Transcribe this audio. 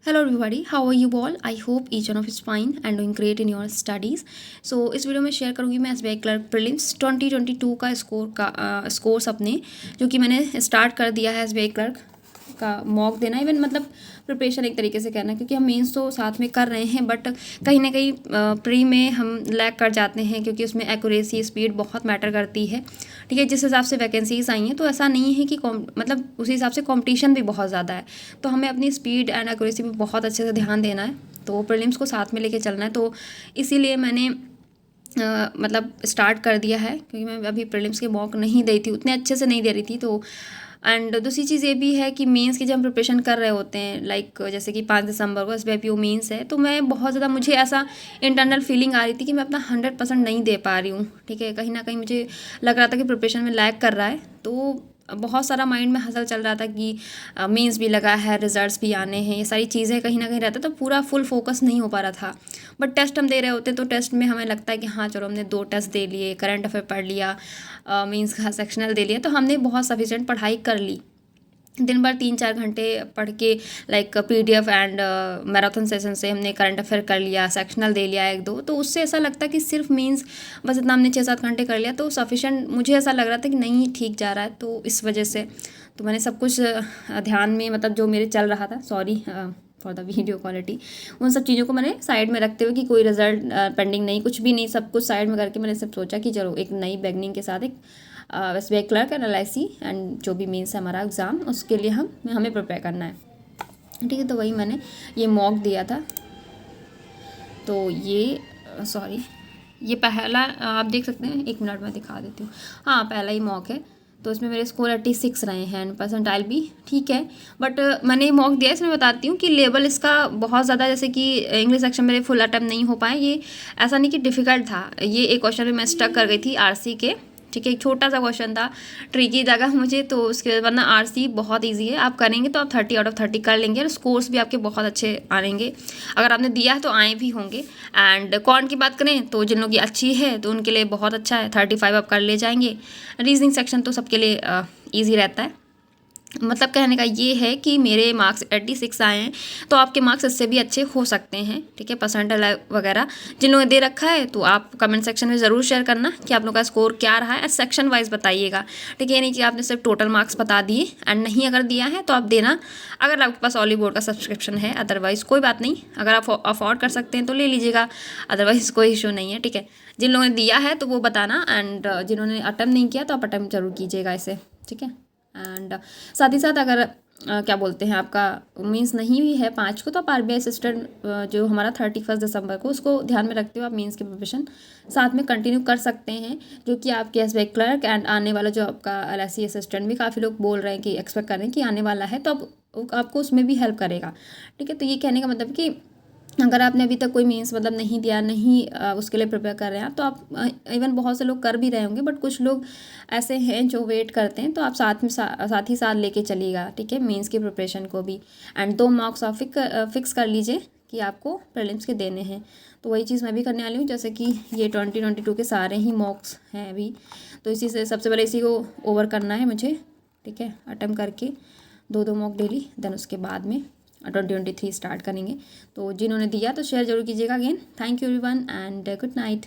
Hello everybody, how are you all? I hope each one of you is fine and doing great in your studies. So इस video में share करूँगी मैं SBI clerk prelims 2022 का scores अपने जो कि मैंने स्टार्ट कर दिया है एसबीआई क्लर्क का मॉक देना। इवन मतलब प्रिपरेशन एक तरीके से करना, क्योंकि हम मेंस तो साथ में कर रहे हैं बट कहीं ना कहीं प्री में हम लैग कर जाते हैं, क्योंकि उसमें एक्यूरेसी स्पीड बहुत मैटर करती है। ठीक है, जिस हिसाब से वैकेंसीज आई हैं तो ऐसा नहीं है कि मतलब उसी हिसाब से कंपटीशन भी बहुत ज़्यादा है, तो हमें अपनी स्पीड एंड एक्यूरेसी पे बहुत अच्छे से ध्यान देना है। तो प्रीलिम्स को साथ में लेके चलना है, तो इसीलिए मैंने मतलब स्टार्ट कर दिया है, क्योंकि मैं अभी प्रीलिम्स के मॉक नहीं दी थी, उतने अच्छे से नहीं दे रही थी। तो एंड दूसरी चीज़ ये भी है कि मेंस की जब हम प्रिपरेशन कर रहे होते हैं, लाइक जैसे कि 5 दिसंबर को एसबीआईपीओ मेंस है, तो मैं बहुत ज़्यादा मुझे ऐसा इंटरनल फीलिंग आ रही थी कि मैं अपना 100% नहीं दे पा रही हूँ। ठीक है, कहीं ना कहीं मुझे लग रहा था कि प्रिपरेशन में लैग कर रहा है। तो बहुत सारा माइंड में हसल चल रहा था कि मेंस भी लगा है, रिजल्ट्स भी आने हैं, ये सारी चीज़ें कहीं ना कहीं रहता, तो पूरा फुल फोकस नहीं हो पा रहा था। बट टेस्ट हम दे रहे होते तो टेस्ट में हमें लगता है कि हाँ चलो हमने 2 टेस्ट दे लिए, करंट अफेयर पढ़ लिया, मेंस का सेक्शनल दे लिया, तो हमने बहुत सफिशिएंट पढ़ाई कर ली। दिन भर 3-4 घंटे पढ़ के like PDF and marathon session से हमने करंट अफेयर कर लिया, सेक्शनल दे लिया 1-2, तो उससे ऐसा लगता है कि सिर्फ मीन्स बस इतना हमने 6-7 घंटे कर लिया तो सफिशेंट, मुझे ऐसा लग रहा था कि नहीं ठीक जा रहा है। तो इस वजह से तो मैंने सब कुछ ध्यान में, मतलब जो मेरे चल रहा था, sorry for the video quality, उन सब चीज़ों को मैंने साइड में रखते हुए कि कोई रिजल्ट पेंडिंग नहीं, कुछ भी नहीं, सब कुछ साइड में करके मैंने सब सोचा कि चलो एक नई बिगनिंग के साथ एक SBI clerk and LIC and जो भी मीन्स है हमारा एग्ज़ाम, उसके लिए हमें प्रिपेयर करना है। ठीक है, तो वही मैंने ये मॉक दिया था। तो ये सॉरी, ये पहला आप देख सकते हैं, 1 मिनट में दिखा देती हूँ। हाँ, पहला ही मॉक है, तो इसमें मेरे स्कोर 86 रहे हैं एंड परसेंटाइल भी ठीक है। बट मैंने मॉक दिया, इसमें बताती हूँ कि लेवल इसका बहुत ज़्यादा, जैसे कि इंग्लिश सेक्शन मेरे फुल अटेम्प्ट नहीं हो पाए, ये ऐसा नहीं कि डिफ़िकल्ट था, ये एक क्वेश्चन में मैं स्टक कर गई थी RC के। ठीक है, एक छोटा सा क्वेश्चन था, ट्रिकी लगा मुझे, तो उसके वरना RC बहुत इजी है, आप करेंगे तो आप 30/30 कर लेंगे और स्कोर्स भी आपके बहुत अच्छे आएंगे। अगर आपने दिया है तो आए भी होंगे। एंड कौन की बात करें तो जिन लोगों की अच्छी है तो उनके लिए बहुत अच्छा है, 35 आप कर ले जाएंगे। रीजनिंग सेक्शन तो सबके लिए ईजी रहता है। मतलब कहने का ये है कि मेरे मार्क्स 86 आए हैं, तो आपके मार्क्स इससे भी अच्छे हो सकते हैं। ठीक है, परसेंटाइल वगैरह जिन लोगों ने दे रखा है तो आप कमेंट सेक्शन में ज़रूर शेयर करना कि आप लोगों का स्कोर क्या रहा है, सेक्शन वाइज बताइएगा। ठीक है, नहीं कि आपने सिर्फ टोटल मार्क्स बता दिए एंड नहीं अगर दिया है तो आप देना, अगर आपके पास ऑली बोर्ड का सब्सक्रिप्शन है, अदरवाइज़ कोई बात नहीं, अगर आप अफोर्ड कर सकते हैं तो ले लीजिएगा, अदरवाइज़ कोई इशू नहीं है। ठीक है, जिन लोगों ने दिया है तो वो बताना, एंड जिन्होंने अटेम्प्ट नहीं किया तो आप अटेम्प्ट जरूर कीजिएगा इसे। ठीक है, एंड साथ ही साथ अगर क्या बोलते हैं, आपका मीन्स नहीं भी है 5 को, तो आप RBI असिस्टेंट जो हमारा 31 दिसंबर को, उसको ध्यान में रखते हुए आप मीन्स की प्रिपरेशन साथ में कंटिन्यू कर सकते हैं, जो कि आपके एसबीआई क्लर्क एंड आने वाला जो आपका LIC असिस्टेंट भी काफ़ी लोग बोल रहे हैं कि एक्सपेक्ट कर रहे हैं कि आने वाला है, तो आपको उसमें भी हेल्प करेगा। ठीक है, तो ये कहने का मतलब कि अगर आपने अभी तक कोई मीन्स मतलब नहीं दिया, नहीं उसके लिए प्रिपेयर कर रहे हैं, तो आप इवन बहुत से लोग कर भी रहे होंगे, बट कुछ लोग ऐसे हैं जो वेट करते हैं, तो आप साथ ही साथ लेके चलिएगा। ठीक है, मेंस की प्रिपरेशन को भी, एंड 2 मार्क्स आप फिक्स कर लीजिए कि आपको प्रीलिम्स के देने हैं। तो वही चीज़ मैं भी करने वाली हूँ, जैसे कि ये 2022 के सारे ही मॉक्स हैं अभी, तो इसी से सबसे पहले इसी को ओवर करना है मुझे। ठीक है, अटेम्प्ट करके 2-2 मॉक डेली, देन उसके बाद में 2023 स्टार्ट करेंगे। तो जिन्होंने दिया तो शेयर जरूर कीजिएगा। Again thank you everyone and good night.